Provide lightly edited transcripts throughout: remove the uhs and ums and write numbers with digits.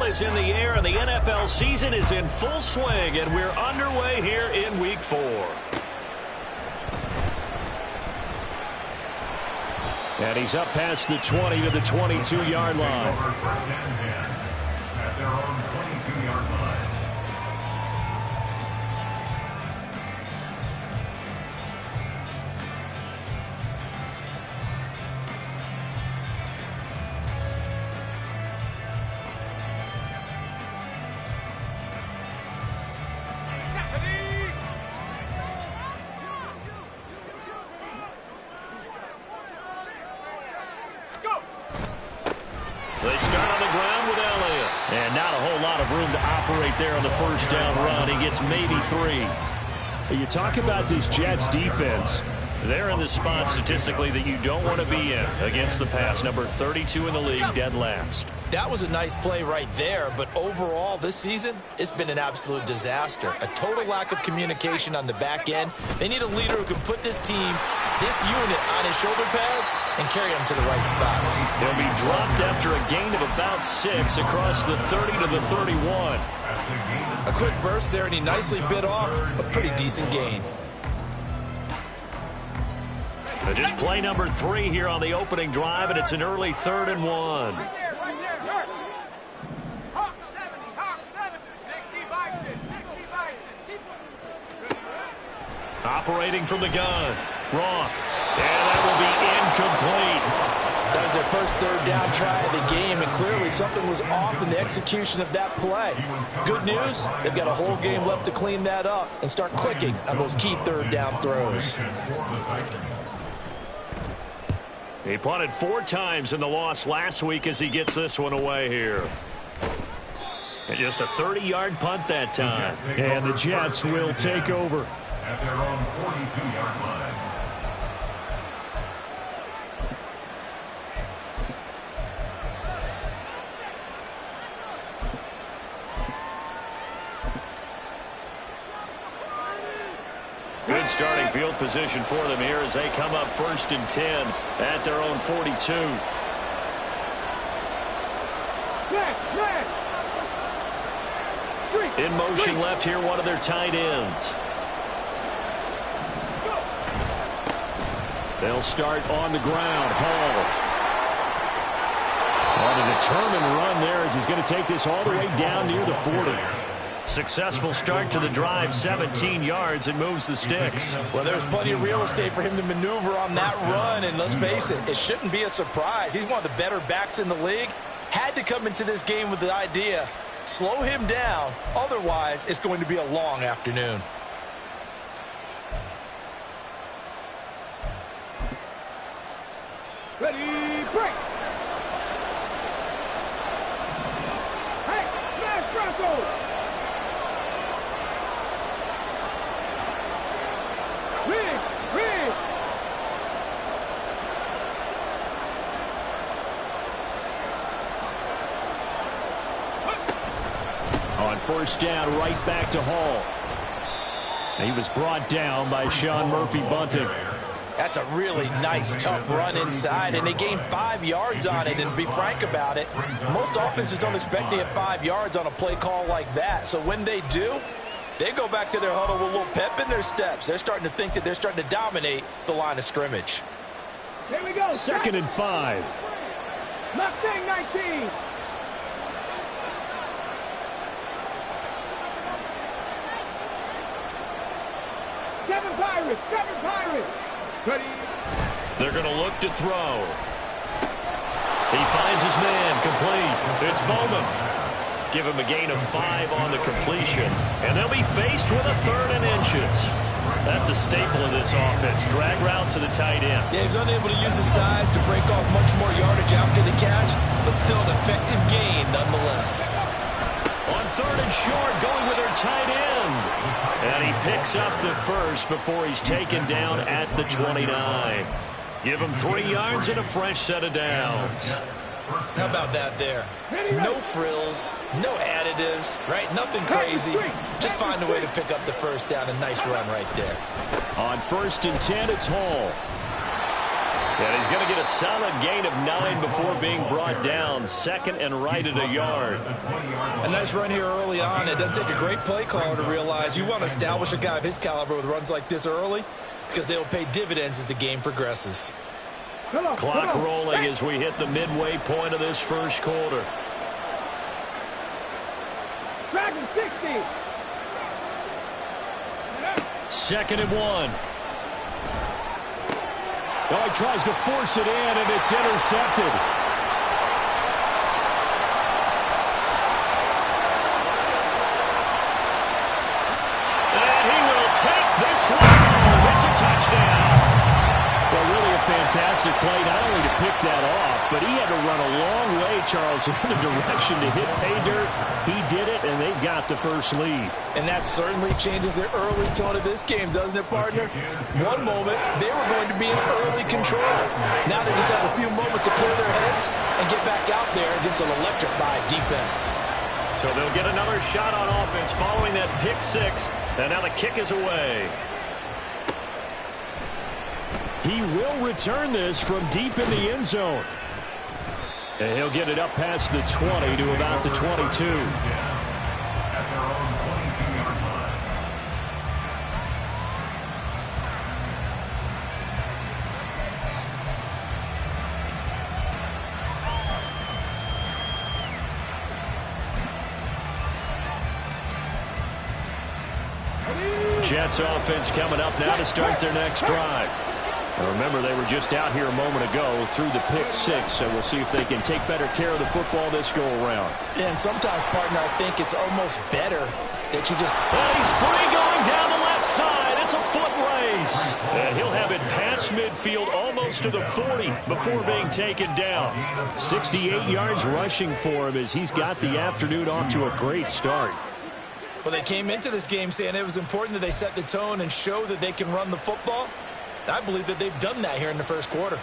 is in the air, and the NFL season is in full swing, and we're underway here in Week 4. And he's up past the 20 to the 22-yard line. First and 10 at their own 22-yard line. They start on the ground with Elliott. And not a whole lot of room to operate there on the first down run. He gets maybe 3. You talk about this Jets defense. They're in the spot statistically that you don't want to be in against the pass. Number 32 in the league, dead last. That was a nice play right there, but overall this season, it's been an absolute disaster. A total lack of communication on the back end. They need a leader who can put this team, this unit, on his shoulder pads and carry them to the right spots. He'll be dropped after a gain of about 6 across the 30 to the 31. A quick burst there, and he nicely bit off a pretty decent gain. Just play number 3 here on the opening drive, and it's an early 3rd and 1. Operating from the gun, Roth, and that will be incomplete. That was their first 3rd down try of the game, and clearly something was off in the execution of that play. Good news, they've got a whole game left to clean that up and start clicking on those key 3rd down throws. He punted 4 times in the loss last week as he gets this one away here. And just a 30-yard punt that time. And the Jets will take over. At their own 42-yard line. Good starting field position for them here as they come up 1st and 10 at their own 42. In motion left here, one of their tight ends. They'll start on the ground. Hall. On a determined run there as he's going to take this all the way down near the 40. Successful start to the drive, 17 yards, and moves the sticks. Well, there's plenty of real estate for him to maneuver on that run, and let's face it, it shouldn't be a surprise. He's one of the better backs in the league. Had to come into this game with the idea, slow him down, otherwise it's going to be a long afternoon. Ready, break! Hey, smash Bronco! Rig! On 1st down, right back to Hall. He was brought down by Sean Murphy-Bunting. That's a really nice, tough run inside, and they gained 5 yards on it. And to be frank about it, most offenses don't expect to get 5 yards on a play call like that. So when they do, they go back to their huddle with a little pep in their steps. They're starting to think that they're starting to dominate the line of scrimmage. Here we go. 2nd and 5. Mustang 19. Seven Pirates. Ready. They're going to look to throw. He finds his man, complete. It's Bowman. Give him a gain of 5 on the completion. And they'll be faced with a 3rd and inches. That's a staple of this offense. Drag route to the tight end. Yeah, he's unable to use his size to break off much more yardage after the catch, but still an effective gain nonetheless. On 3rd and short, going with their tight end. And he picks up the first before he's taken down at the 29. Give him 3 yards and a fresh set of downs. How about that there? No frills, no additives, right? Nothing crazy. Just find a way to pick up the first down. A nice run right there. On 1st and 10, it's Hall. And he's going to get a solid gain of 9 before being brought down. 2nd and right at a yard. A nice run here early on. It doesn't take a great play caller to realize you want to establish a guy of his caliber with runs like this early because they'll pay dividends as the game progresses. Clock rolling as we hit the midway point of this first quarter. Dragon 60. 2nd and 1. Oh, he tries to force it in, and it's intercepted. And he will take this one home. It's a touchdown. Well, really a fantastic play, not only to pick that off, but he had to run a long way, Charles, in the direction to hit pay dirt. He did it, and they've got the first lead. And that certainly changes the early tone of this game, doesn't it, partner? One moment, they were going to be in early control. Now they just have a few moments to clear their heads and get back out there against an electrified defense. So they'll get another shot on offense following that pick 6. And now the kick is away. He will return this from deep in the end zone. And he'll get it up past the 20 to about the 22. At their own 22-yard line. Jets offense coming up now to start their next drive. Now remember, they were just out here a moment ago through the pick 6, so we'll see if they can take better care of the football this go-around. And sometimes, partner, I think it's almost better that you just... And he's free going down the left side. It's a foot race. And he'll have it past midfield almost to the 40 before being taken down. 68 yards rushing for him as he's got the afternoon off to a great start. Well, they came into this game saying it was important that they set the tone and show that they can run the football. I believe that they've done that here in the first quarter.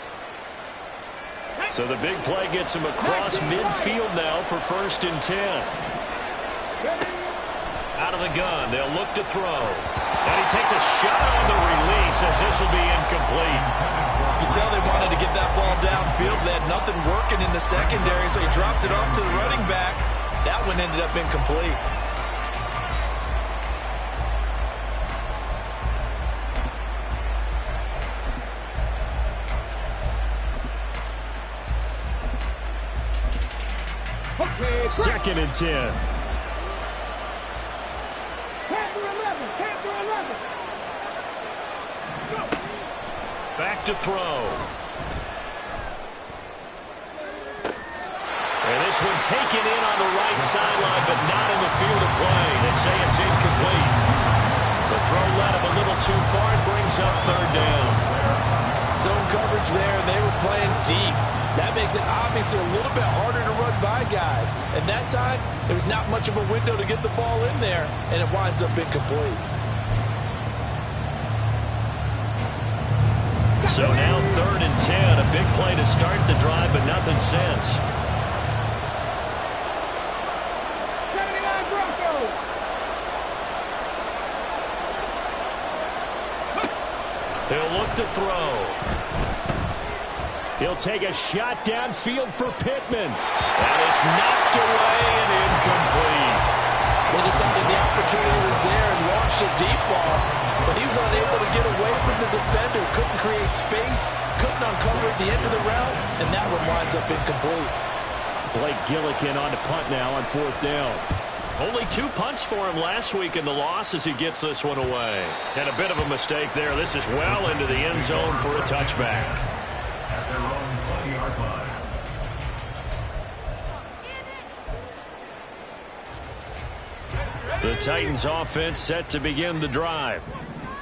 So the big play gets him across midfield now for 1st and 10. Out of the gun, they'll look to throw. And he takes a shot on the release as this will be incomplete. You can tell they wanted to get that ball downfield. They had nothing working in the secondary, so he dropped it off to the running back. That one ended up incomplete. Second and 10. Back to throw. And this one taken in on the right sideline, but not in the field of play. They say it's incomplete. The throw led him a little too far and brings up 3rd down. Zone coverage there, and they were playing deep. That makes it obviously a little bit harder to run by guys. And that time, there was not much of a window to get the ball in there, and it winds up incomplete. So now 3rd and 10, a big play to start the drive, but nothing since. 79 Broncos. He'll look to throw. He'll take a shot downfield for Pittman. And it's knocked away and incomplete. They decided the opportunity was there and launched a deep ball, but he was unable to get away from the defender, couldn't create space, couldn't uncover at the end of the route, and that one winds up incomplete. Blake Gillikin on to punt now on 4th down. Only 2 punts for him last week in the loss as he gets this one away. And a bit of a mistake there. This is well into the end zone for a touchback. At their own 20-yard line. The Titans offense set to begin the drive.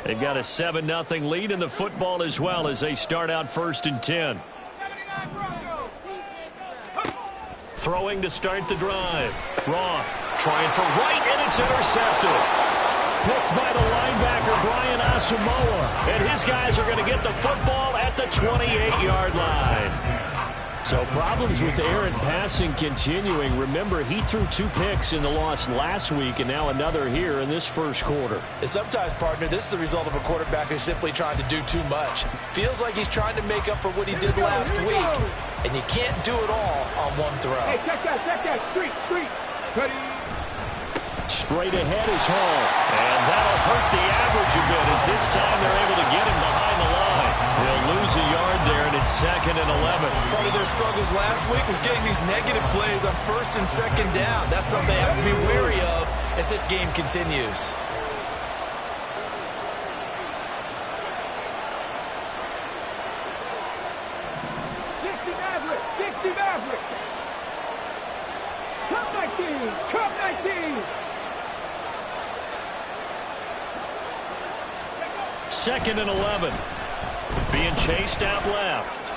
They've got a 7-0 lead in the football as well as they start out 1st and 10. Throwing to start the drive. Roth trying for right, and it's intercepted. Picked by the linebacker, Brian Asamoah. And his guys are going to get the football at the 28-yard line. So problems with errant passing continuing. Remember, he threw 2 picks in the loss last week, and now another here in this first quarter. And sometimes, partner, this is the result of a quarterback who's simply trying to do too much. Feels like he's trying to make up for what he did last week, and you can't do it all on one throw. Hey, check that. Street. Ready. Straight ahead is Hall. And that'll hurt the average a bit as this time they're able to get him behind the line. They'll lose a yard there, and it's 2nd and 11. Part of their struggles last week was getting these negative plays on 1st and 2nd down. That's something they have to be wary of as this game continues. Cup 19. 2nd and 11. Being chased out left.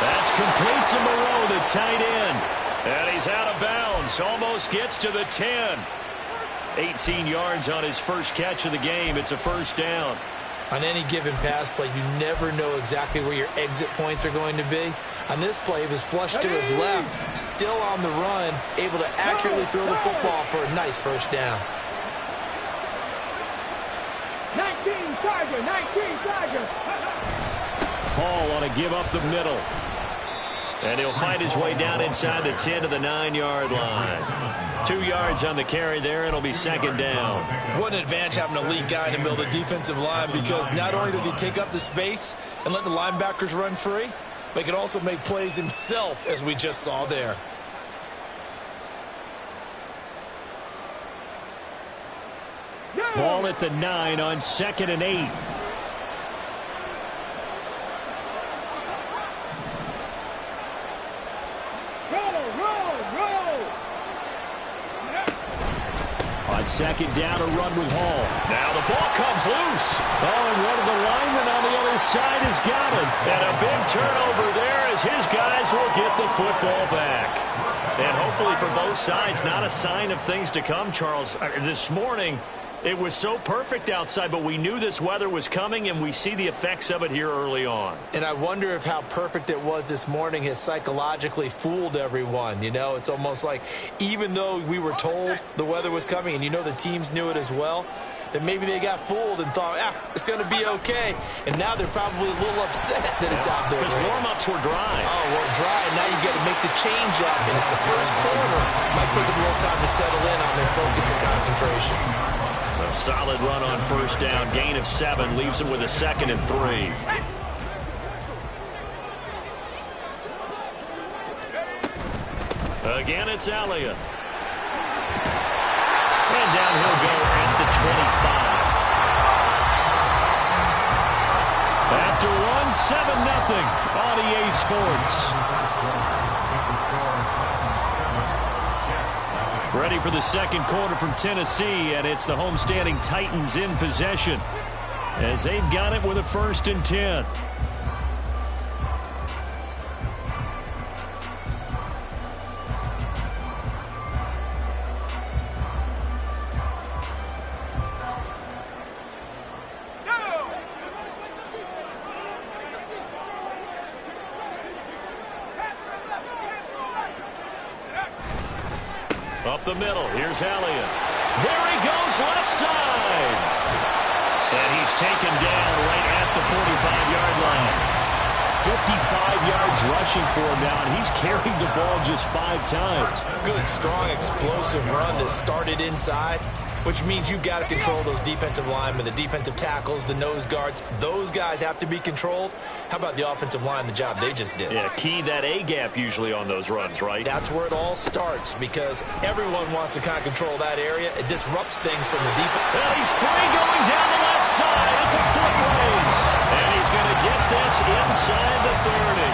That's complete to Moreau, the tight end. And he's out of bounds. Almost gets to the 10. 18 yards on his first catch of the game. It's a first down. On any given pass play, you never know exactly where your exit points are going to be. On this play, he was flushed to his left, still on the run, able to accurately throw the football for a nice first down. 19 Tiger. Hall on a give up the middle. And he'll fight his way down inside the 10 to the 9-yard line. 2 yards on the carry there. It'll be 2nd down. What an advantage having an elite guy in the middle of the defensive line, because not only does he take up the space and let the linebackers run free, but he can also make plays himself, as we just saw there. Ball at the 9 on 2nd and 8. Roll. On 2nd down, a run with Hall. Now the ball comes loose. Oh, and one of the linemen on the other side has got him. And a big turnover there as his guys will get the football back. And hopefully for both sides, not a sign of things to come, Charles. This morning, it was so perfect outside, but we knew this weather was coming, and we see the effects of it here early on. And I wonder if how perfect it was this morning has psychologically fooled everyone. You know, it's almost like even though we were told the weather was coming, and you know the teams knew it as well, that maybe they got fooled and thought, it's going to be okay. And now they're probably a little upset that it's out there. Because warm-ups were dry. Oh, well, dry. Now you got to make the change up. And it's the first quarter. Might take them a little time to settle in on their focus and concentration. A solid run on first down. Gain of 7 leaves him with a 2nd and 3. Again, it's Elliott. And down he'll go at the 25. After one, 7-0 on EA Sports. Ready for the second quarter from Tennessee, and it's the homestanding Titans in possession as they've got it with a 1st and 10. Up the middle, here's Elliott. There he goes, left side. And he's taken down right at the 45-yard line. 55 yards rushing for him now, and he's carried the ball just 5 times. Good, strong, explosive run that started inside, which means you've got to control those defensive linemen, the defensive tackles, the nose guards. Those guys have to be controlled. How about the offensive line, the job they just did? Yeah, key that A-gap usually on those runs, right? That's where it all starts, because everyone wants to kind of control that area. It disrupts things from the defense. Well, he's free going down the left side. It's a foot race. And he's going to get this inside the 30.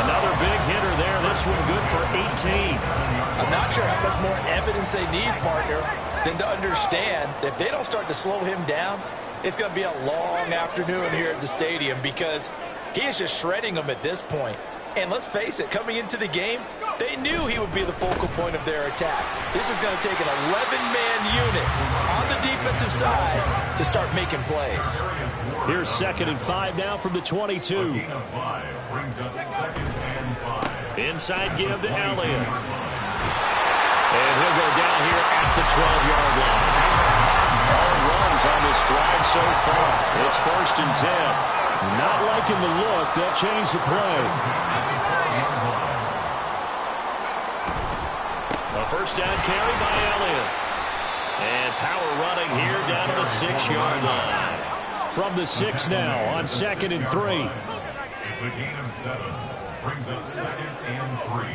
Another big hitter there. This one good for 18. I'm not sure how much more evidence they need, partner, than to understand that if they don't start to slow him down, it's going to be a long afternoon here at the stadium, because he is just shredding them at this point. And let's face it, coming into the game, they knew he would be the focal point of their attack. This is going to take an 11-man unit on the defensive side to start making plays. Here's 2nd and 5 now from the 22. Brings up 2nd and Inside give to Elliott. And he'll go down here at the 12-yard line. All runs on this drive so far. It's 1st and 10. Not liking the look. They'll change the play. A first down carry by Elliott. And power running here down to the 6-yard line. From the 6 now on 2nd and 3. It's a gain of 7. Brings up 2nd and 3.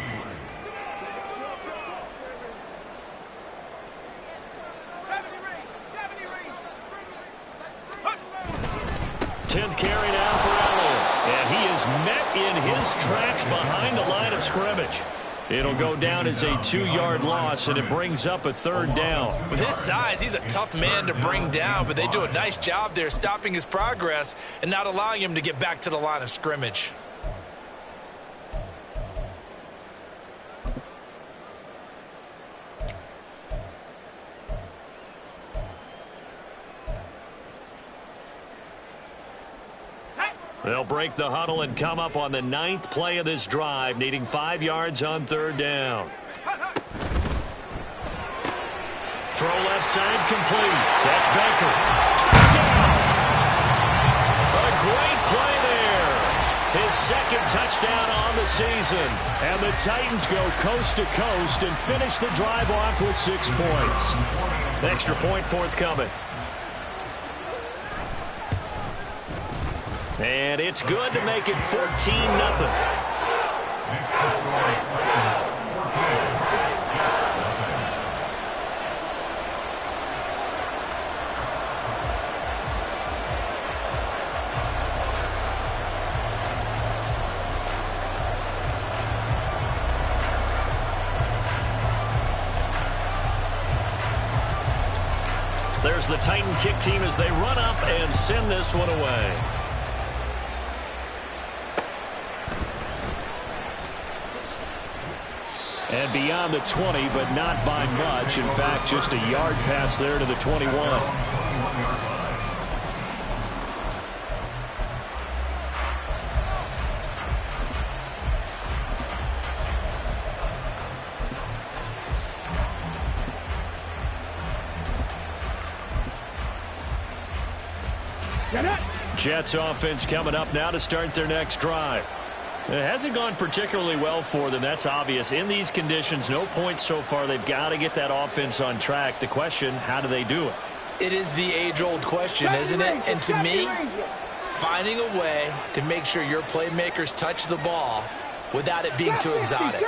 10th carry now for Elliott. And he is met in his tracks behind the line of scrimmage. It'll go down as a 2-yard loss, and it brings up a 3rd down. With his size, he's a tough man to bring down, but they do a nice job there stopping his progress and not allowing him to get back to the line of scrimmage. They'll break the huddle and come up on the 9th play of this drive, needing 5 yards on 3rd down. Throw left side complete. That's Baker. Touchdown! A great play there. His 2nd touchdown on the season. And the Titans go coast to coast and finish the drive off with 6 points. Extra point forthcoming. And it's good to make it 14-0. There's the Titan kick team as they run up and send this one away. And beyond the 20, but not by much. In fact, just a yard pass there to the 21. Jets offense coming up now to start their next drive. It hasn't gone particularly well for them. That's obvious. In these conditions, no points so far. They've got to get that offense on track. The question, how do they do it? It is the age-old question, isn't it? And to me, finding a way to make sure your playmakers touch the ball without it being too exotic.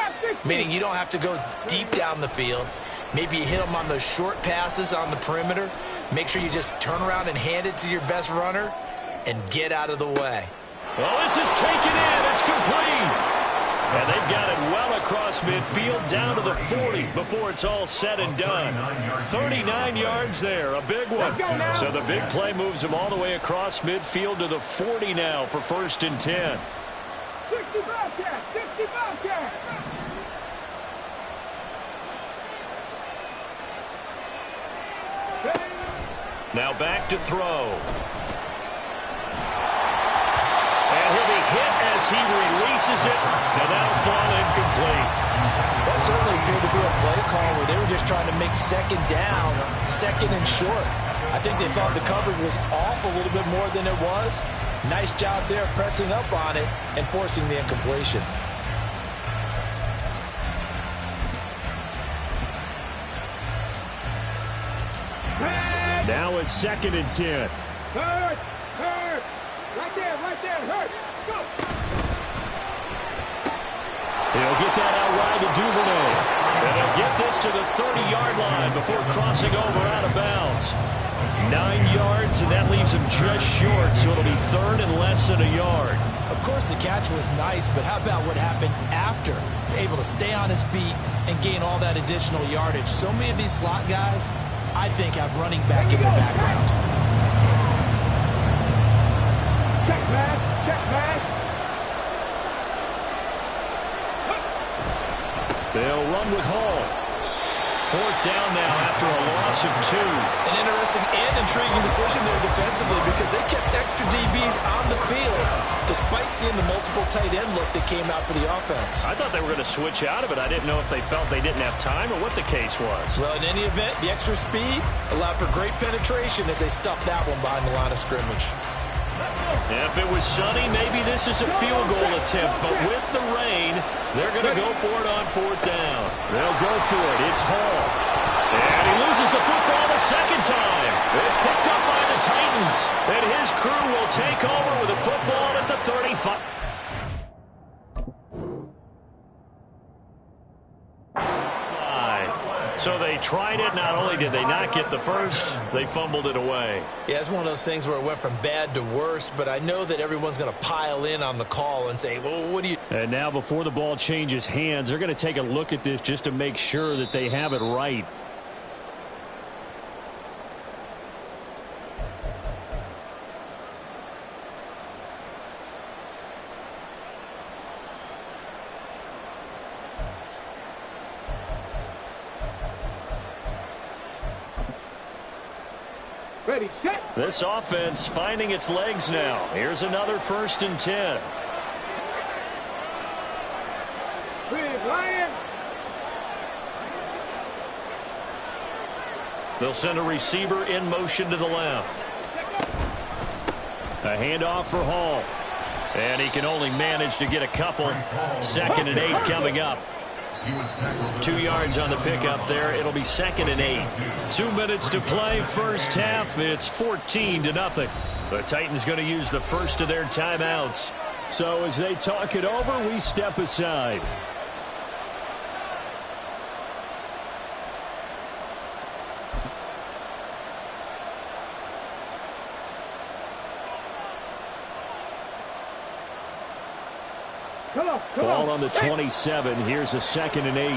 Meaning you don't have to go deep down the field. Maybe you hit them on those short passes on the perimeter. Make sure you just turn around and hand it to your best runner and get out of the way. Well, this is taken in. It's complete. And they've got it well across midfield down to the 40 before it's all said and done. 39 yards there, a big one. So the big play moves them all the way across midfield to the 40 now for 1st and 10. 65 cash, 65 cash. Now back to throw. And he'll be hit as he releases it, and that'll fall incomplete. That certainly appeared to be a play call where they were just trying to make 2nd down, 2nd and short. I think they thought the coverage was off a little bit more than it was. Nice job there pressing up on it and forcing the incompletion. Now it's 2nd and 10. Hurt, hurt. Right there, hurt. Go. He'll get that out wide to Duvernay. And he'll get this to the 30-yard line before crossing over out of bounds. 9 yards, and that leaves him just short, so it'll be 3rd and less than a yard. Of course, the catch was nice, but how about what happened after? Able to stay on his feet and gain all that additional yardage. So many of these slot guys, I think, have running back in their background. Check back. They'll run with Hall. 4th down now after a loss of 2. An interesting and intriguing decision there defensively because they kept extra DBs on the field to despite seeing the multiple tight end look that came out for the offense. I thought they were going to switch out of it. I didn't know if they felt they didn't have time or what the case was. Well, in any event, the extra speed allowed for great penetration as they stuffed that one behind the line of scrimmage. If it was sunny, maybe this is a field goal attempt, but with the rain, they're going to go for it on 4th down. They'll go for it. It's Hall. And he loses the football the second time. It's picked up by the Titans, and his crew will take over with the football at the 35. So they tried it. Not only did they not get the first, they fumbled it away. Yeah, it's one of those things where it went from bad to worse, but I know that everyone's going to pile in on the call and say, well, what do you... And now before the ball changes hands, they're going to take a look at this just to make sure that they have it right. Ready, set. This offense finding its legs now. Here's another 1st and 10. Big Lion. They'll send a receiver in motion to the left. A handoff for Hall. And he can only manage to get a couple. 2nd and 8 coming up. 2 yards on the pickup there. It'll be 2nd and 8. 2 minutes to play. First half. It's 14-0. The Titans going to use the first of their timeouts. So as they talk it over, we step aside. Ball on the 27. Here's a 2nd and 8.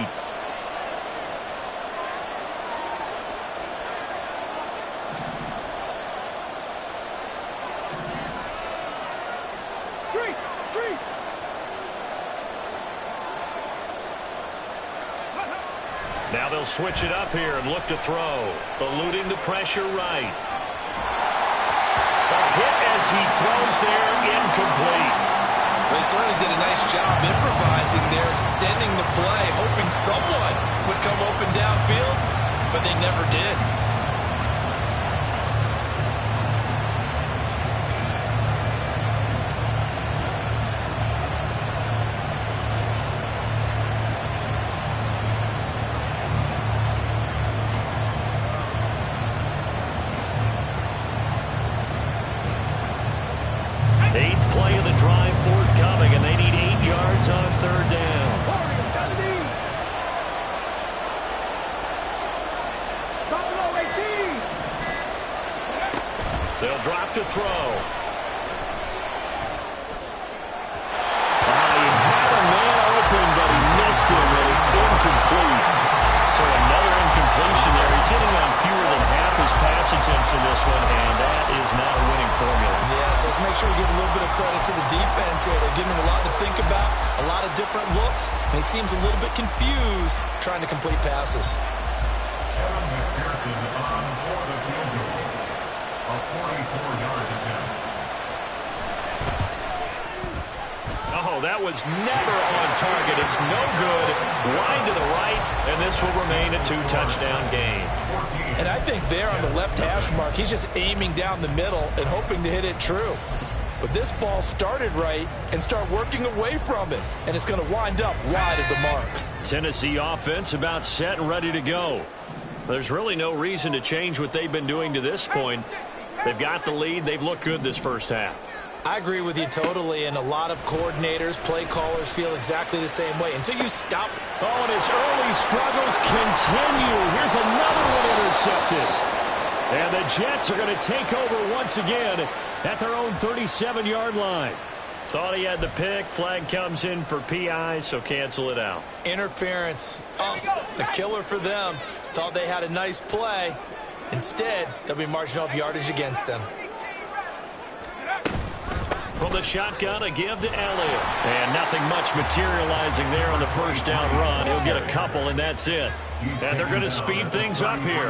Now they'll switch it up here and look to throw. Eluding the pressure right. A hit as he throws there, incomplete. They certainly did a nice job improvising there, extending the play, hoping someone would come open downfield, but they never did. Eighth play of the drive forthcoming, and they need 8 yards on 3rd down. They'll drop to throw. He had a man open, but he missed him, and it's incomplete. So another incompletion there. He's hitting on fewer than half his pass attempts in this one, and that is not a winning formula. Yes, let's make sure we give a little bit of credit to the defense here. They're giving him a lot to think about, a lot of different looks, and he seems a little bit confused trying to complete passes. A 44-yard attempt. Oh, that was never on target. It's no good. Wide to the right, and this will remain a 2-touchdown game. And I think there on the left hash mark, he's just aiming down the middle and hoping to hit it true. But this ball started right and start working away from it, and it's going to wind up wide of the mark. Tennessee offense about set and ready to go. There's really no reason to change what they've been doing to this point. They've got the lead. They've looked good this first half. I agree with you totally, and a lot of coordinators, play callers feel exactly the same way until you stop. Oh, and his early struggles continue. Here's another one intercepted. And the Jets are going to take over once again at their own 37-yard line. Thought he had the pick. Flag comes in for PI, so cancel it out. Interference. Oh, the killer for them. Thought they had a nice play. Instead, they'll be marching off yardage against them. From the shotgun, a give to Elliott. And nothing much materializing there on the first down run. He'll get a couple, and that's it. And they're going to speed things up here.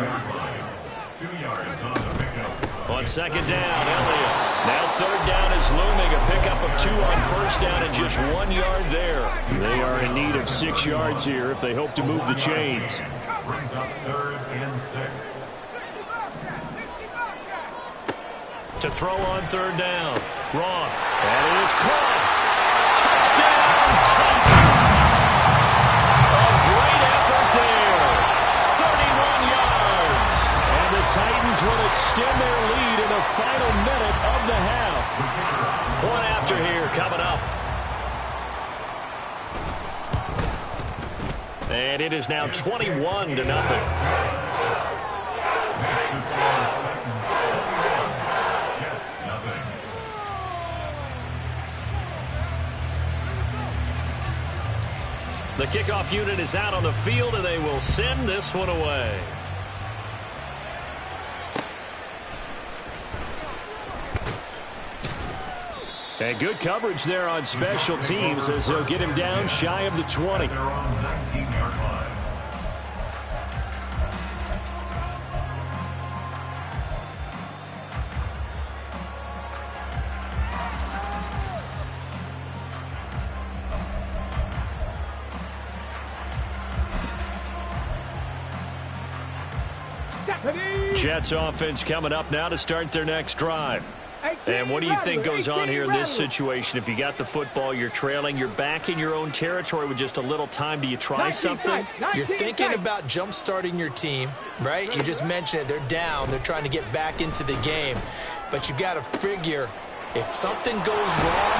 2 yards on the pickup. On second down, Elliott. Now 3rd down is looming. A pickup of 2 on first down and just 1 yard there. They are in need of 6 yards here if they hope to move the chains. Brings up 3rd and 6. To throw on 3rd down. Roth. And it is caught. Touchdown, Titans. A great effort there. 31 yards. And the Titans will extend their lead in the final minute of the half. Point after here coming up. And it is now 21-0. The kickoff unit is out on the field, and they will send this one away. And good coverage there on special teams as they'll get him down shy of the 20. They're on 19-yard line. Jets offense coming up now to start their next drive. And what do you think goes on here in this situation? If you got the football, you're trailing, you're back in your own territory with just a little time. Do you try something? You're thinking about jump-starting your team, right? You just mentioned it. They're down. They're trying to get back into the game. But you got to figure if something goes wrong,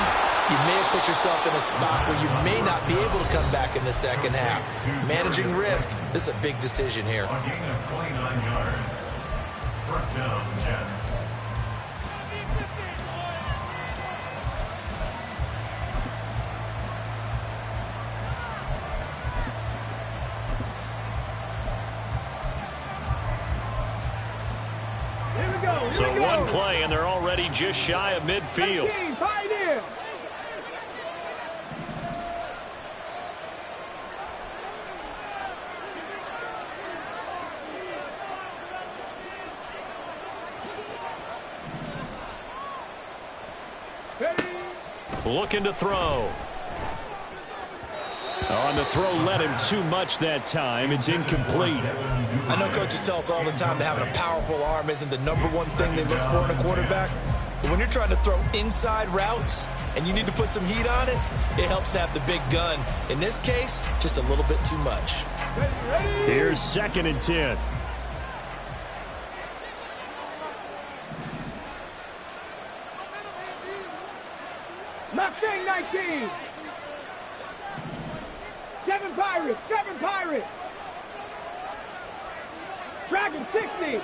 you may have put yourself in a spot where you may not be able to come back in the second half. Managing risk, this is a big decision here. A gain of 29 yards. First down, Jets. So one play, and they're already just shy of midfield. Looking to throw. On the throw, led him too much that time. It's incomplete. I know coaches tell us all the time that having a powerful arm isn't the #1 thing they look for in a quarterback. But when you're trying to throw inside routes and you need to put some heat on it, it helps to have the big gun. In this case, just a little bit too much. Here's 2nd and 10. Mustang 19. 7 Pirates, 7 Pirates. Dragon 60.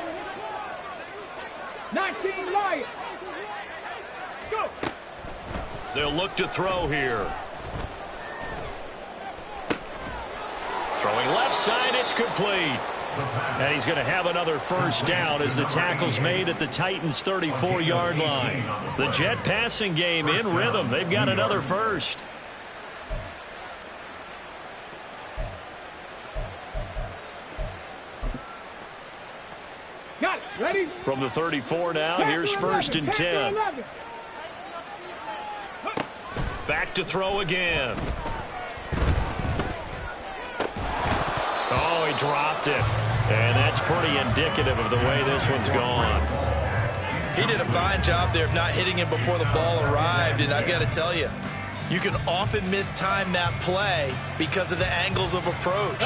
19 Lions. Go. They'll look to throw here. Throwing left side, it's complete. And he's going to have another first down as the tackle's made at the Titans' 34-yard line. The Jet passing game in rhythm. They've got another first. Got it. Ready? From the 34 now, here's 1st and 10. Back to throw again. Oh, he dropped it. And that's pretty indicative of the way this one's gone. He did a fine job there of not hitting him before the ball arrived, and I've got to tell you, you can often mistime that play because of the angles of approach.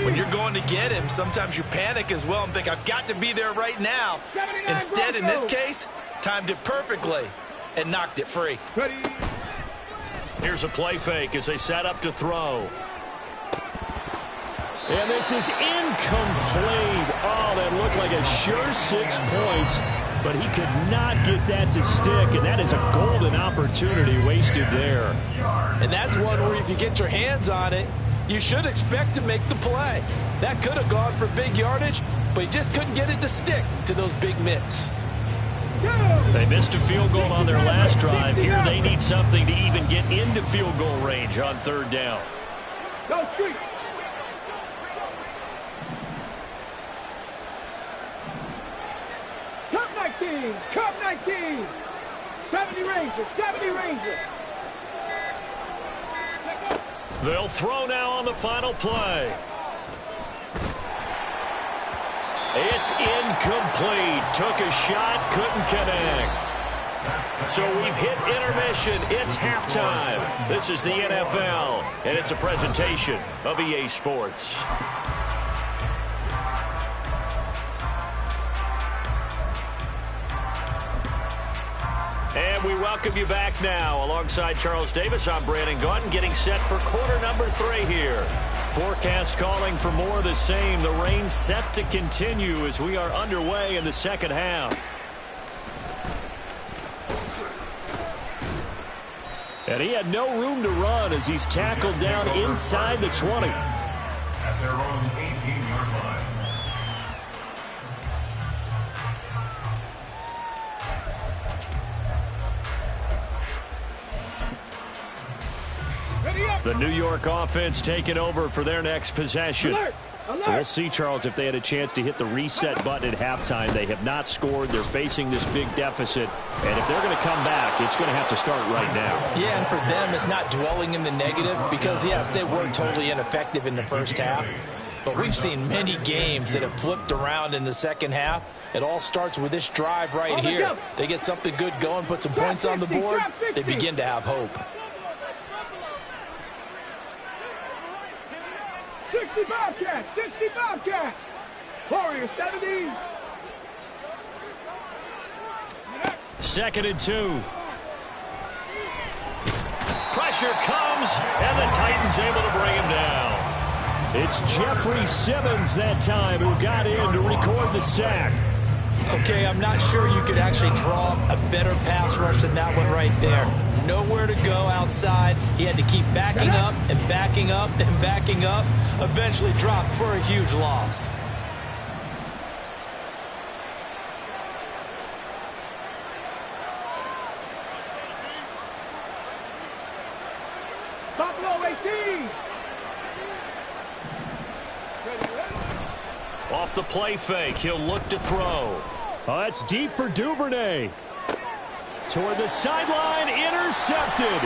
When you're going to get him, sometimes you panic as well and think, I've got to be there right now. Instead, in this case, timed it perfectly and knocked it free. Here's a play fake as they set up to throw. And this is incomplete. Oh, that looked like a sure 6 points, but he could not get that to stick, and that is a golden opportunity wasted there. And that's one where if you get your hands on it, you should expect to make the play. That could have gone for big yardage, but he just couldn't get it to stick to those big mitts. They missed a field goal on their last drive. Here they need something to even get into field goal range on 3rd down. Go street. Cup 19. Cup 19. 70 Rangers, 70 Rangers. They'll throw now on the final play. It's incomplete. Took a shot, couldn't connect. So we've hit intermission. It's halftime. This is the NFL, and it's a presentation of EA Sports. And we welcome you back now. Alongside Charles Davis, I'm Brandon Gaudin, getting set for quarter number 3 here. Forecast calling for more of the same. The rain set to continue as we are underway in the second half. And he had no room to run as he's tackled down inside the 20. At their own 18-yard line. The New York offense taking over for their next possession. Alert! Alert! We'll see, Charles, if they had a chance to hit the reset button at halftime. They have not scored. They're facing this big deficit. And if they're going to come back, it's going to have to start right now. Yeah, and for them, it's not dwelling in the negative because, yes, they were totally ineffective in the first half. But we've seen many games that have flipped around in the second half. It all starts with this drive right here. They get something good going, put some points on the board. They begin to have hope. 60 Bobcats, 60 Bobcats. Warriors 70. 2nd and 2. Pressure comes, and the Titans able to bring him down. It's Jeffrey Simmons that time who got in to record the sack. Okay, I'm not sure you could actually draw a better pass rush than that one right there. Nowhere to go outside. He had to keep backing up and backing up and backing up. Eventually dropped for a huge loss. Buffalo 18. Off the play fake, he'll look to throw. Oh, it's deep for Duvernay. Toward the sideline, intercepted.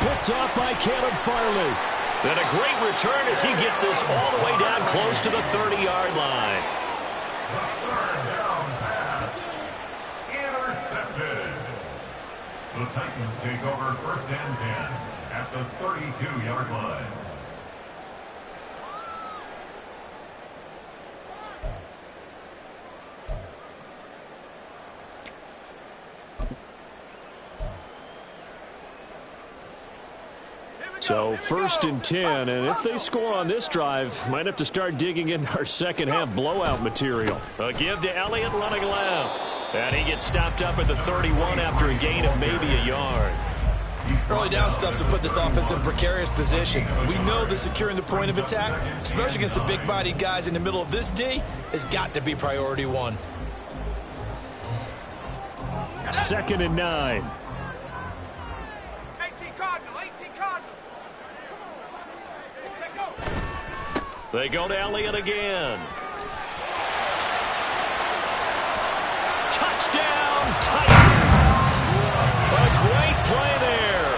Picked off by Caleb Farley. Then a great return as he gets this all the way down close to the 30-yard line. The third down pass. Intercepted. The Titans take over 1st and 10 at the 32-yard line. So 1st and 10, and if they score on this drive, might have to start digging in our second half blowout material. A give to Elliott running left. And he gets stopped up at the 31 after a gain of maybe a yard. Early down stuff's to put this offense in a precarious position. We know that securing the point of attack, especially against the big-bodied guys in the middle of this D, has got to be priority 1. 2nd and 9. 18 Cardinal, 18 Cardinal. They go to Elliott again. Touchdown, Titans! A great play there.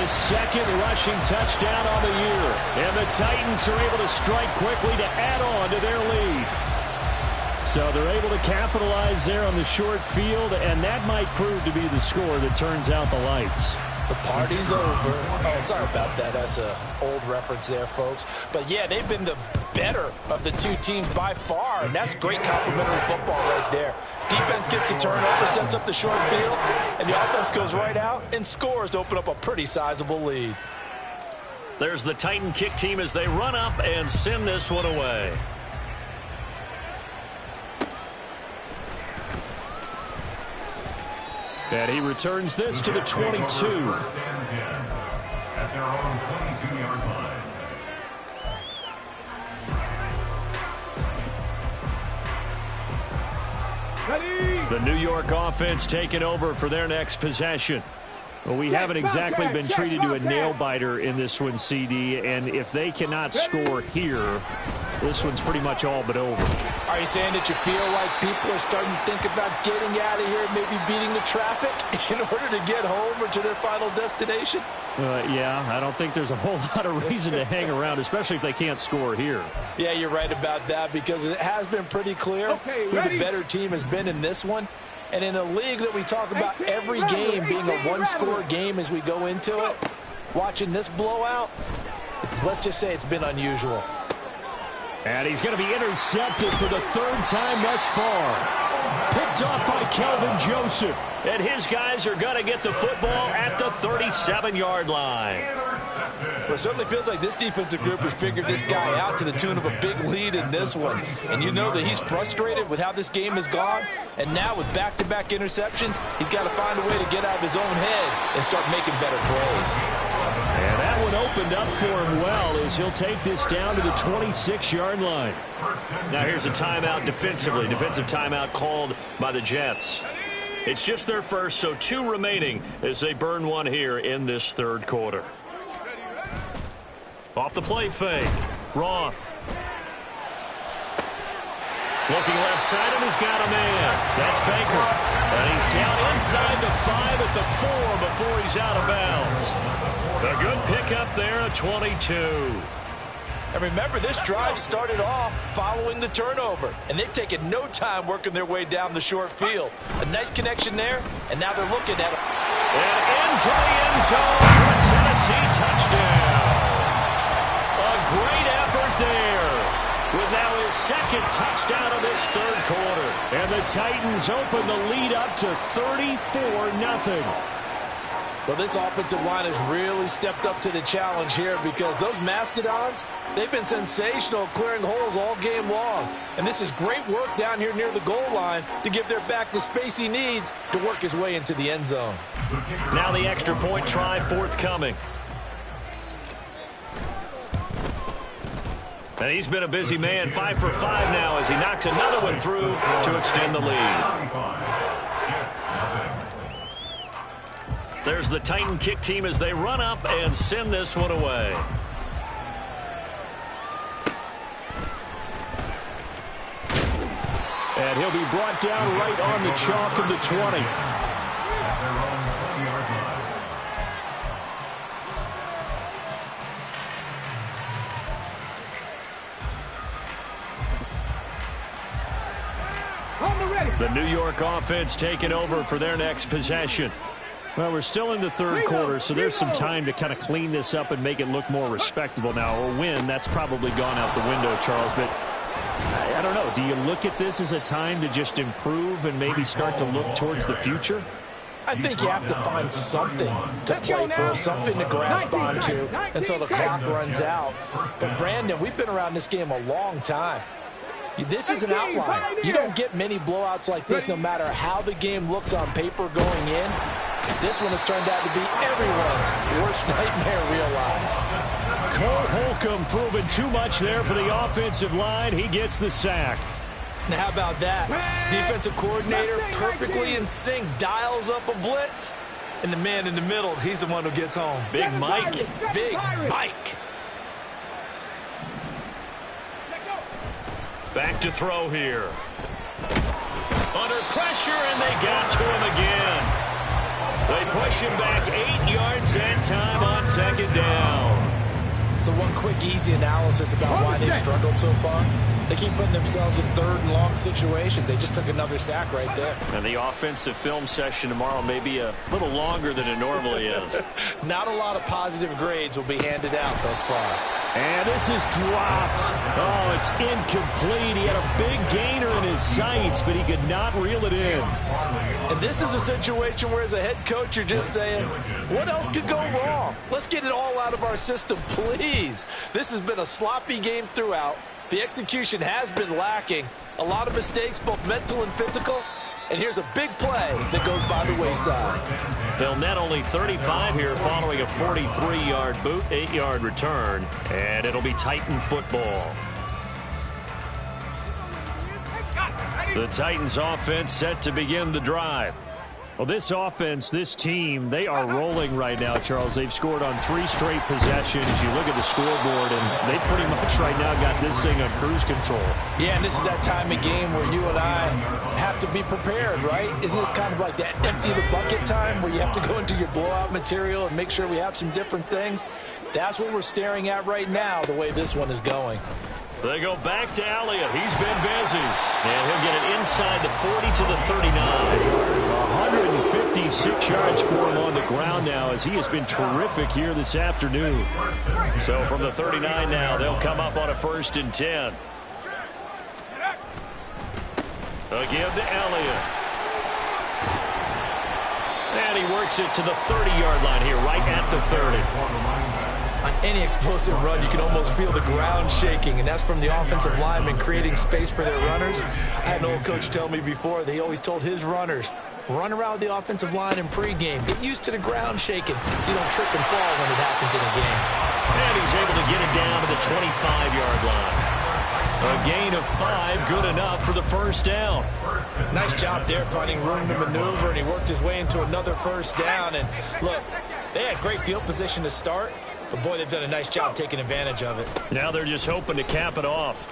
His 2nd rushing touchdown on the year. And the Titans are able to strike quickly to add on to their lead. So they're able to capitalize there on the short field, and that might prove to be the score that turns out the lights. The party's over. Oh, sorry about that. That's an old reference there, folks. But, yeah, they've been the better of the two teams by far, and that's great complimentary football right there. Defense gets the turnover, sets up the short field, and the offense goes right out and scores to open up a pretty sizable lead. There's the Titan kick team as they run up and send this one away. And he returns this to the 22. 1st and 10 at their own 22-yard line. Ready. The New York offense taking over for their next possession. Well, we haven't exactly been treated to a nail-biter in this one, CD, and if they cannot score here, this one's pretty much all but over. Are you saying that you feel like people are starting to think about getting out of here and maybe beating the traffic in order to get home or to their final destination? Yeah, I don't think there's a whole lot of reason to hang around, especially if they can't score here. Yeah, you're right about that because it has been pretty clear who the better team has been in this one. And in a league that we talk about every game being a one-score game as we go into it, watching this blowout, let's just say it's been unusual. And he's going to be intercepted for the third time thus far. Picked off by Kelvin Joseph. And his guys are going to get the football at the 37-yard line. Well, it certainly feels like this defensive group has figured this guy out to the tune of a big lead in this one. And you know that he's frustrated with how this game has gone. And now with back-to-back interceptions, he's got to find a way to get out of his own head and start making better plays. And that one opened up for him well as he'll take this down to the 26-yard line. Now here's a timeout defensively. Defensive timeout called by the Jets. It's just their first, so 2 remaining as they burn one here in this third quarter. Off the play fake. Roth. Looking left side, and he's got a man. That's Baker. And he's down inside the 5 at the 4 before he's out of bounds. A good pickup there at 22. And remember, this drive started off following the turnover. And they've taken no time working their way down the short field. A nice connection there, and now they're looking at it. And into the end zone for a Tennessee touchdown. A great effort there. With now his second touchdown of this third quarter. And the Titans open the lead up to 34-0. Well, this offensive line has really stepped up to the challenge here because those Mastodons, they've been sensational clearing holes all game long. And this is great work down here near the goal line to give their back the space he needs to work his way into the end zone. Now the extra point try forthcoming. And he's been a busy man, 5 for 5 now as he knocks another one through to extend the lead. There's the Titan kick team as they run up and send this one away. And he'll be brought down right on the chalk of the 20. The New York offense taking over for their next possession. Well, we're still in the third quarter, so there's some time to kind of clean this up and make it look more respectable now. A win, that's probably gone out the window, Charles, but I don't know. Do you look at this as a time to just improve and maybe start to look towards the future? I think you have to find something to play for, something to grasp onto until the clock runs out. But, Brandon, we've been around this game a long time. This is an outlier. You don't get many blowouts like this no matter how the game looks on paper going in. This one has turned out to be everyone's worst nightmare realized. Cole Holcomb proving too much there for the offensive line. He gets the sack. Now, how about that? Defensive coordinator perfectly in sync, dials up a blitz, and the man in the middle, he's the one who gets home. Big Mike. Big Mike. Back to throw here. Under pressure, and they got to him again. They push him back 8 yards that time on second down. So one quick, easy analysis about why they've struggled so far. They keep putting themselves in third and long situations. They just took another sack right there. And the offensive film session tomorrow may be a little longer than it normally is. Not a lot of positive grades will be handed out thus far. And this is dropped. Oh, it's incomplete. He had a big gainer in his sights, but he could not reel it in. And this is a situation where as a head coach, you're just saying, what else could go wrong? Let's get it all out of our system, please. This has been a sloppy game throughout. The execution has been lacking. A lot of mistakes, both mental and physical. And here's a big play that goes by the wayside. They'll net only 35 here following a 43-yard boot, 8-yard return. And it'll be Titan football. The Titans offense set to begin the drive. Well, this offense, this team, they are rolling right now, Charles. They've scored on 3 straight possessions. You look at the scoreboard, and they pretty much right now got this thing on cruise control. Yeah, and this is that time of game where you and I have to be prepared, right? Isn't this kind of like that empty the bucket time where you have to go into your blowout material and make sure we have some different things? That's what we're staring at right now, the way this one is going. They go back to Elliott. He's been busy. And he'll get it inside the 40 to the 39. 156 yards for him on the ground now as he has been terrific here this afternoon. So from the 39 now, they'll come up on a 1st and 10. Again to Elliott. And he works it to the 30-yard line here, right at the 30. On any explosive run, you can almost feel the ground shaking, and that's from the offensive linemen creating space for their runners. I had an old coach tell me before, they always told his runners, run around the offensive line in pregame. Get used to the ground shaking so you don't trip and fall when it happens in a game. And he's able to get it down to the 25-yard line. A gain of 5, good enough for the 1st down. Nice job there finding room to maneuver, and he worked his way into another 1st down. And look, they had great field position to start, but boy, they've done a nice job taking advantage of it. Now they're just hoping to cap it off.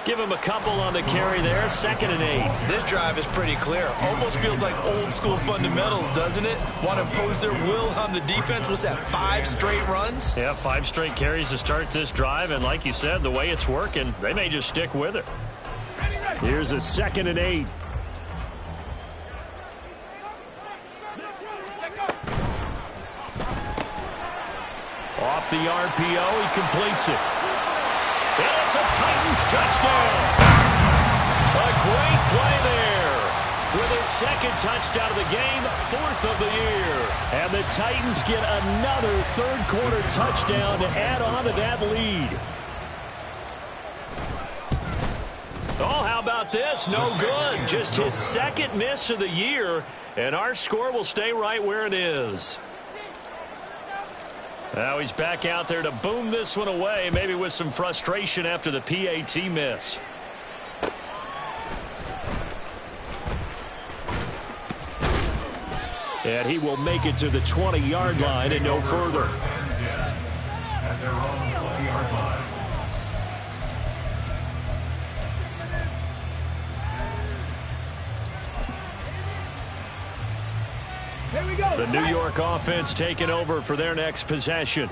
Give him a couple on the carry there, 2nd and 8. This drive is pretty clear. Almost feels like old school fundamentals, doesn't it? Want to impose their will on the defense. What's that, 5 straight runs? Yeah, 5 straight carries to start this drive, and like you said, the way it's working, they may just stick with it. Here's a 2nd and 8. Off the RPO, he completes it. And it's a Titans touchdown. A great play there. With his 2nd touchdown of the game, 4th of the year. And the Titans get another 3rd quarter touchdown to add on to that lead. Oh, how about this? No good. Just his 2nd miss of the year. And our score will stay right where it is. Now he's back out there to boom this one away, maybe with some frustration after the PAT miss. And he will make it to the 20-yard line and no further. At their own 20-yard line. The New York offense taking over for their next possession.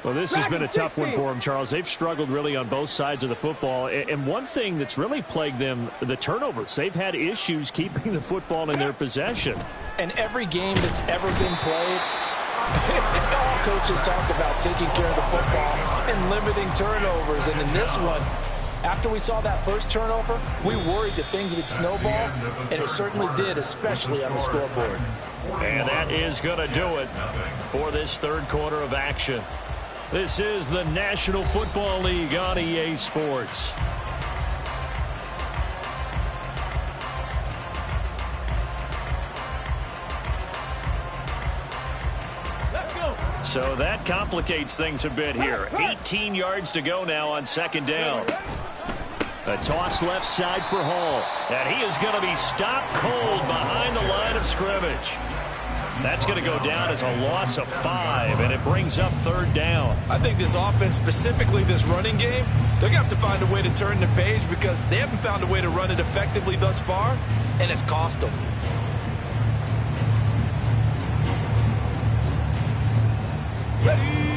Well, this has been a tough one for them, Charles. They've struggled really on both sides of the football. And one thing that's really plagued them, the turnovers. They've had issues keeping the football in their possession. And every game that's ever been played, all coaches talk about taking care of the football and limiting turnovers. And in this one, after we saw that first turnover, we worried that things would snowball, and it certainly did, especially on the scoreboard. And that is going to do it for this 3rd quarter of action. This is the National Football League on EA Sports. So that complicates things a bit here. 18 yards to go now on 2nd down. A toss left side for Hall. And he is going to be stopped cold behind the line of scrimmage. That's going to go down as a loss of 5, and it brings up 3rd down. I think this offense, specifically this running game, they're going to have to find a way to turn the page because they haven't found a way to run it effectively thus far, and it's cost them.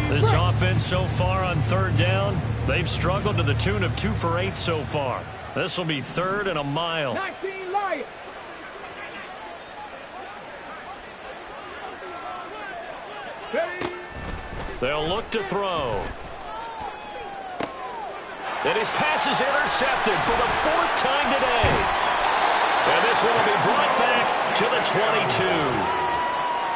This offense so far on 3rd down, they've struggled to the tune of 2 for 8 so far. This will be 3rd and a mile. 19 Lions. They'll look to throw. And his pass is intercepted for the 4th time today. And this one will be brought back to the 22.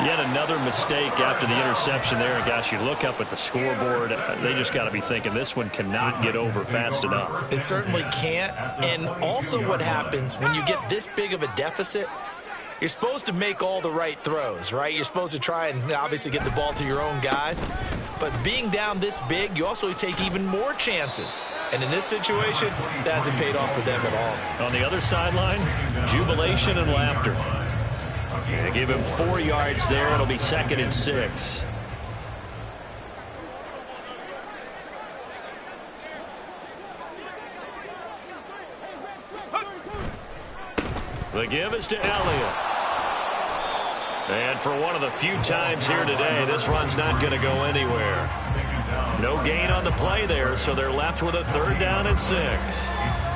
Yet another mistake after the interception there. And gosh, you look up at the scoreboard, they just got to be thinking this one cannot get over fast enough. It certainly can't. And also what happens when you get this big of a deficit, you're supposed to make all the right throws, right? You're supposed to try and obviously get the ball to your own guys. But being down this big, you also take even more chances. And in this situation, that hasn't paid off for them at all. On the other sideline, jubilation and laughter. They give him 4 yards there. It'll be 2nd and 6. The give is to Elliott. And for one of the few times here today, this run's not going to go anywhere. No gain on the play there, so they're left with a 3rd down and 6.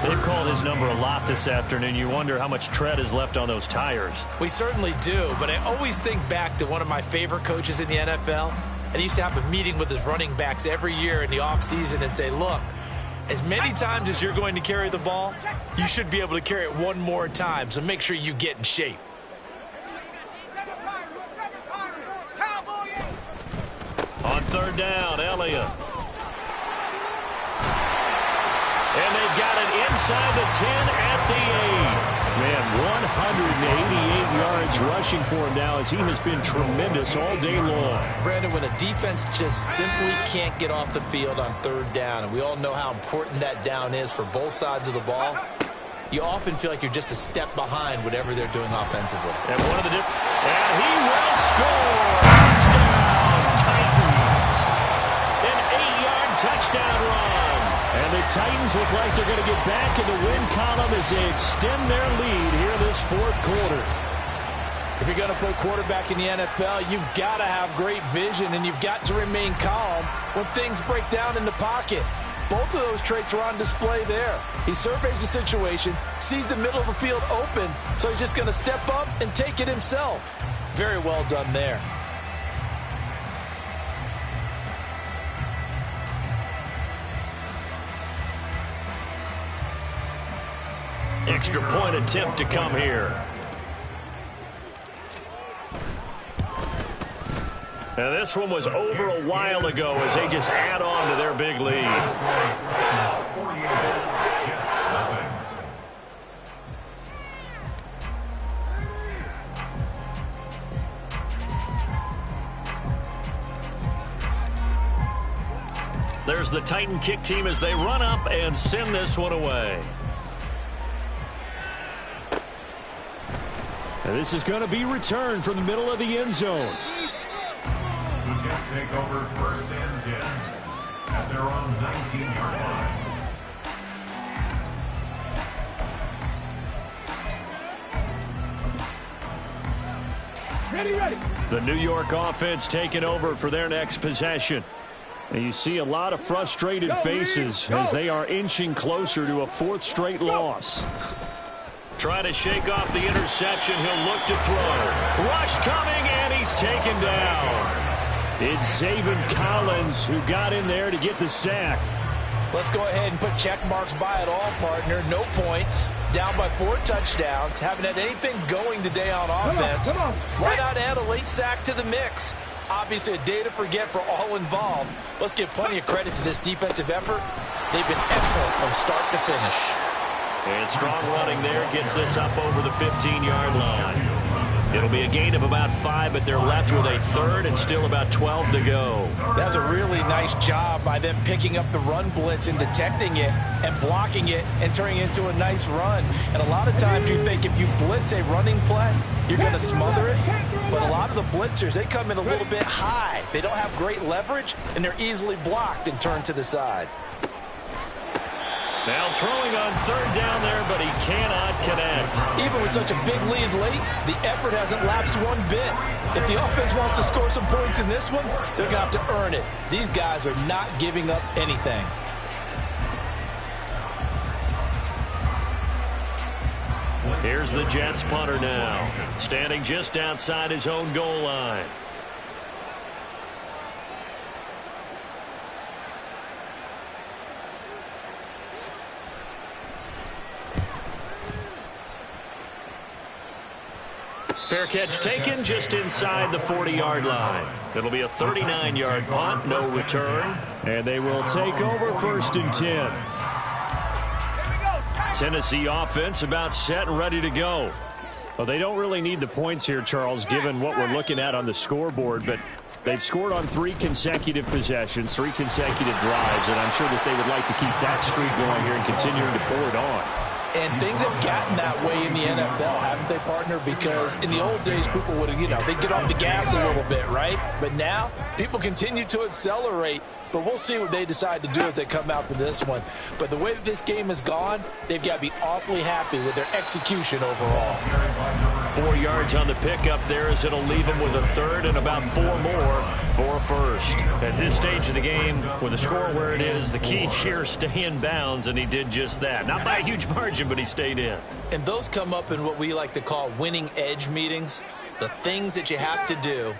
They've called his number a lot this afternoon. You wonder how much tread is left on those tires. We certainly do, but I always think back to one of my favorite coaches in the NFL. And he used to have a meeting with his running backs every year in the offseason and say, look, as many times as you're going to carry the ball, you should be able to carry it one more time, so make sure you get in shape. On 3rd down, Elliott. And they've got it inside the 10 at the 8. Man, 188 yards rushing for him now as he has been tremendous all day long. Brandon, when a defense just simply can't get off the field on 3rd down, and we all know how important that down is for both sides of the ball, you often feel like you're just a step behind whatever they're doing offensively. And and he will score! Touchdown, Titans! An 8-yard touchdown run. And the Titans look like they're going to get back in the win column as they extend their lead here this 4th quarter. If you're going to play quarterback in the NFL, you've got to have great vision, and you've got to remain calm when things break down in the pocket. Both of those traits are on display there. He surveys the situation, sees the middle of the field open, so he's just going to step up and take it himself. Very well done there. Extra point attempt to come here. Now this one was over a while ago as they just add on to their big lead. There's the Titan kick team as they run up and send this one away. And this is going to be returned from the middle of the end zone. The Jets take over 1st and 10 at their own 19-yard line. Ready. The New York offense taking over for their next possession. And you see a lot of frustrated faces as they are inching closer to a 4th straight loss. Trying to shake off the interception. He'll look to throw. Rush coming, and he's taken down. It's Zaven Collins who got in there to get the sack. Let's go ahead and put check marks by it all, partner. No points. Down by 4 touchdowns. Haven't had anything going today on offense. Come on. Why not add a late sack to the mix? Obviously a day to forget for all involved. Let's give plenty of credit to this defensive effort. They've been excellent from start to finish. And strong running there gets this up over the 15-yard line. It'll be a gain of about 5, but they're left with a 3rd and still about 12 to go. That's a really nice job by them picking up the run blitz and detecting it and blocking it and turning it into a nice run. And a lot of times you think if you blitz a running play, you're going to smother it. But a lot of the blitzers, they come in a little bit high. They don't have great leverage, and they're easily blocked and turned to the side. Now throwing on 3rd down there, but he cannot connect. Even with such a big lead late, the effort hasn't lapsed one bit. If the offense wants to score some points in this one, they're going to have to earn it. These guys are not giving up anything. Here's the Jets punter now, standing just outside his own goal line. Fair catch taken just inside the 40-yard line. It'll be a 39-yard punt, no return. And they will take over 1st and 10. Tennessee offense about set and ready to go. Well, they don't really need the points here, Charles, given what we're looking at on the scoreboard, but they've scored on 3 consecutive possessions, 3 consecutive drives, and I'm sure that they would like to keep that streak going here and continuing to pull it on. And things have gotten that way in the NFL, haven't they, partner? Because in the old days, people would have, they'd get off the gas a little bit, right? But now, people continue to accelerate. But we'll see what they decide to do as they come out for this one. But the way that this game has gone, they've got to be awfully happy with their execution overall. 4 yards on the pickup there as it'll leave them with a third and about 4 more for a first. At this stage of the game, with the score where it is, the key here is stay in bounds, and he did just that. Not by a huge margin, but he stayed in. And those come up in what we like to call winning edge meetings. The things that you have to do.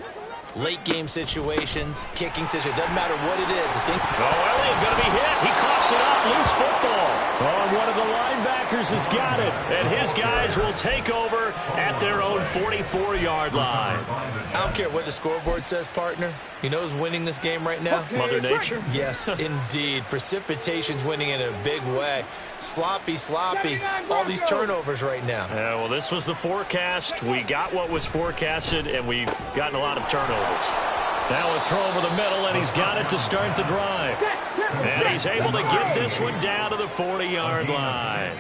Late game situations, kicking situations, doesn't matter what it is. Elliott going to be hit. He coughs it up, loose football. Oh, and one of the linebackers has got it. And his guys will take over at their own 44-yard line. I don't care what the scoreboard says, partner. You know who's winning this game right now? Mother Nature? Yes, indeed. Precipitation's winning in a big way. Sloppy. All these turnovers right now. Yeah, well, this was the forecast. We got what was forecasted, and we've gotten a lot of turnovers. Now a throw over the middle, and he's got it to start the drive. And he's able to get this one down to the 40-yard line.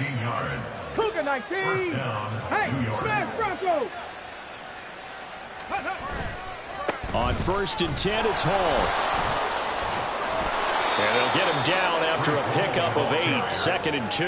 Cougar 19. Hey, smash Bronco. On 1st and 10, it's Hall. And they'll get him down after a pickup of 8, 2nd and 2.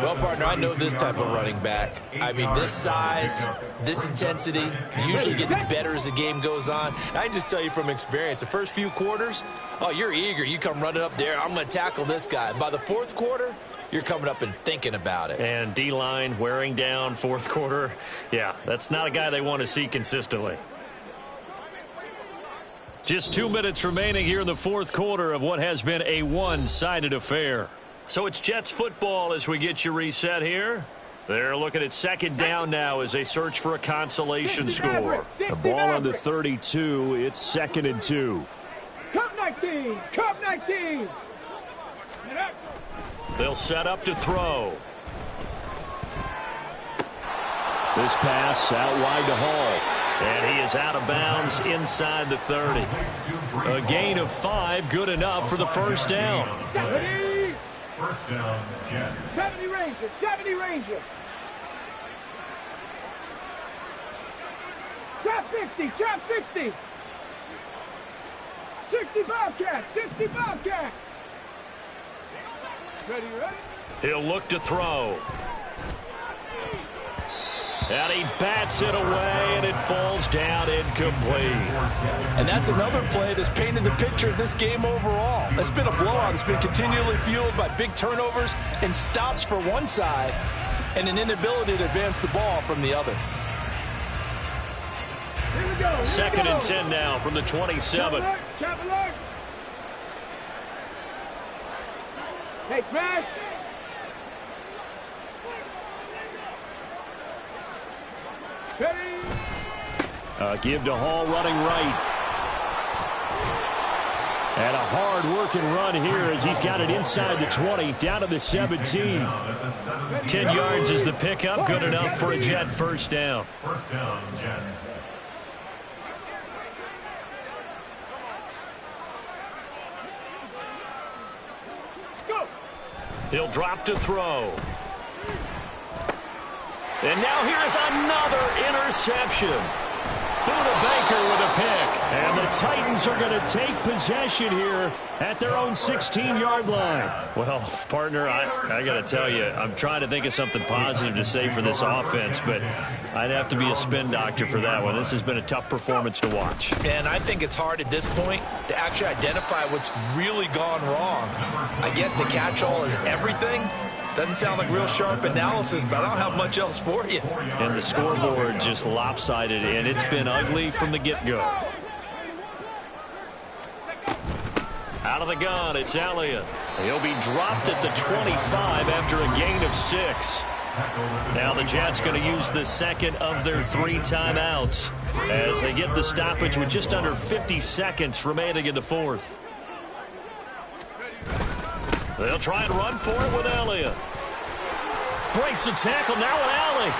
Well, partner, I know this type of running back. I mean, this size, this intensity usually gets better as the game goes on. And I can just tell you from experience, the first few quarters, oh, you're eager. You come running up there, I'm going to tackle this guy. By the 4th quarter, you're coming up and thinking about it. And D-line wearing down 4th quarter. Yeah, that's not a guy they want to see consistently. Just 2 minutes remaining here in the 4th quarter of what has been a one-sided affair. So it's Jets football as we get you reset here. They're looking at 2nd down now as they search for a consolation score. The ball on the 32. It's 2nd and 2. Cup 19. Cup 19. They'll set up to throw. This pass out wide to Hall. And he is out of bounds inside the 30. A gain of 5, good enough for the first down. 70. First down, Jets. 70 Rangers. 70 Rangers. Trap 60. Trap 60. 60 Bobcat. 60 Bobcat. Ready. He'll look to throw. And he bats it away, and it falls down incomplete. And that's another play that's painted the picture of this game overall. It's been a blowout. It's been continually fueled by big turnovers and stops for one side and an inability to advance the ball from the other. Here we go. 2nd and 10 now from the 27. Trap alert. Hey, crash. Give to Hall running right. And a hard-working run here as he's got it inside the 20, down to the 17. 10 yards is the pickup, good enough for a Jet first down. First down, Jets. He'll drop to throw. And now here's another interception. Buda Baker with a pick. And the Titans are going to take possession here at their own 16-yard line. Well, partner, I got to tell you, I'm trying to think of something positive to say for this offense, but I'd have to be a spin doctor for that one. This has been a tough performance to watch. And I think it's hard at this point to actually identify what's really gone wrong. I guess the catch-all is everything. Doesn't sound like real sharp analysis, but I don't have much else for you. And the scoreboard just lopsided, and it's been ugly from the get-go. Out of the gun, it's Elliott. He'll be dropped at the 25 after a gain of 6. Now the Jets going to use the second of their 3 timeouts as they get the stoppage with just under 50 seconds remaining in the 4th. They'll try and run for it with Elliott. Breaks the tackle now with Alley.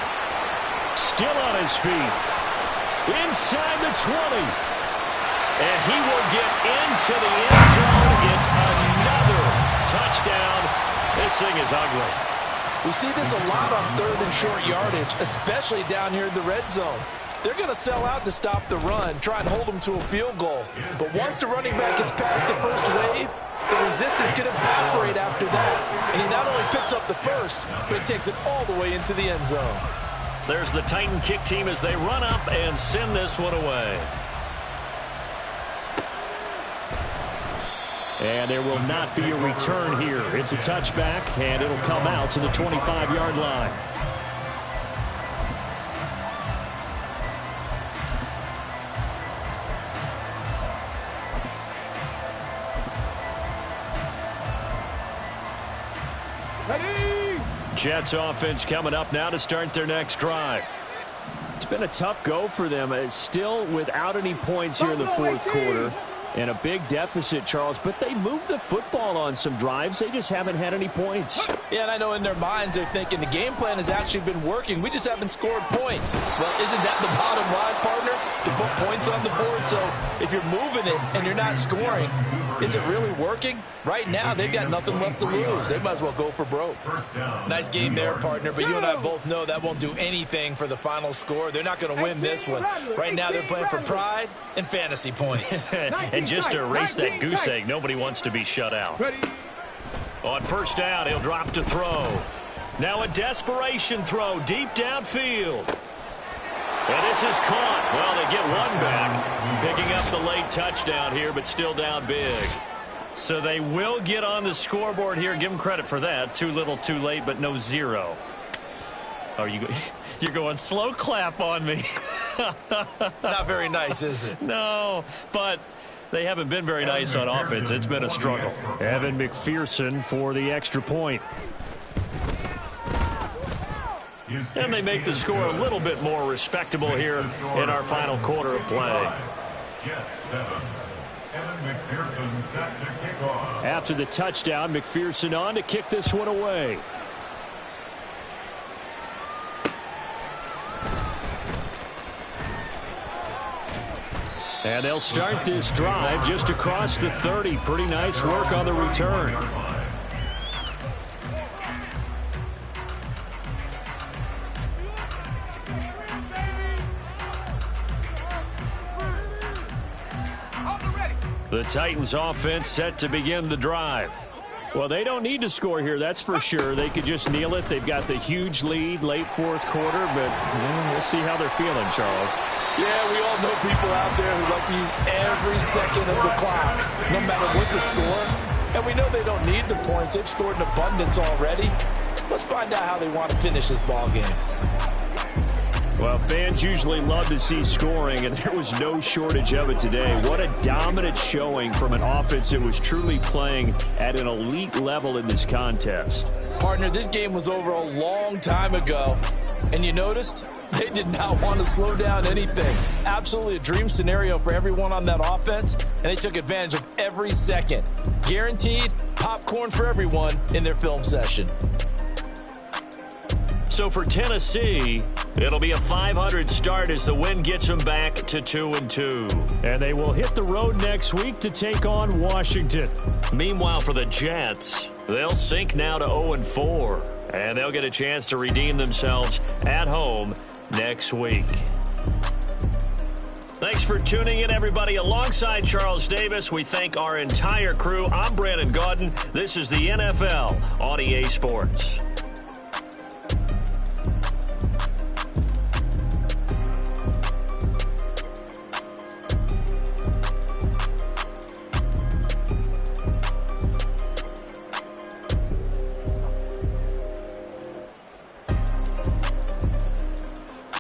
Still on his feet. Inside the 20. And he will get into the end zone. It's another touchdown. This thing is ugly. We see this a lot on 3rd and short yardage, especially down here in the red zone. They're going to sell out to stop the run, try and hold them to a field goal. But once the running back gets past the first wave, the resistance can evaporate after that. And he not only picks up the first, but he takes it all the way into the end zone. There's the Titan kick team as they run up and send this one away. And there will not be a return here. It's a touchback, and it'll come out to the 25-yard line. Ready? Jets offense coming up now to start their next drive. It's been a tough go for them. It's still without any points here in the fourth quarter. And a big deficit, Charles, but they moved the football on some drives. They just haven't had any points. Yeah, and I know in their minds they're thinking the game plan has actually been working. We just haven't scored points. Well, isn't that the bottom line, partner? To put points on the board. So if you're moving it and you're not scoring, is it really working? Right now, they've got nothing left to lose. They might as well go for broke. Nice game there, partner, but you and I both know that won't do anything for the final score. They're not going to win this one. Right now, they're playing for pride and fantasy points. And just to erase that goose egg, nobody wants to be shut out. On first down, he'll drop to throw. Now a desperation throw deep downfield. And this is caught. Well, they get one back, picking up the late touchdown here, but still down big. So they will get on the scoreboard here. Give them credit for that. Too little, too late, but no zero. Oh, you're going slow clap on me. Not very nice, is it? No, but they haven't been very nice on offense. It's been a struggle. Evan McPherson for the extra point. And they make the score a little bit more respectable here in our final quarter of play. After the touchdown, McPherson on to kick this one away. And they'll start this drive just across the 30. Pretty nice work on the return. The Titans offense set to begin the drive. Well, they don't need to score here, that's for sure. They could just kneel it. They've got the huge lead late fourth quarter, but we'll see how they're feeling, Charles. Yeah, we all know people out there who like to use every second of the clock, no matter what the score. And we know they don't need the points. They've scored in abundance already. Let's find out how they want to finish this ball game. Well, fans usually love to see scoring, and there was no shortage of it today. What a dominant showing from an offense that was truly playing at an elite level in this contest. Partner, this game was over a long time ago, and you noticed they did not want to slow down anything. Absolutely a dream scenario for everyone on that offense, and they took advantage of every second. Guaranteed popcorn for everyone in their film session. So for Tennessee, it'll be a .500 start as the win gets them back to 2-2. And they will hit the road next week to take on Washington. Meanwhile, for the Jets, they'll sink now to 0-4. And they'll get a chance to redeem themselves at home next week. Thanks for tuning in, everybody. Alongside Charles Davis, we thank our entire crew. I'm Brandon Gaudin. This is the NFL on EA Sports.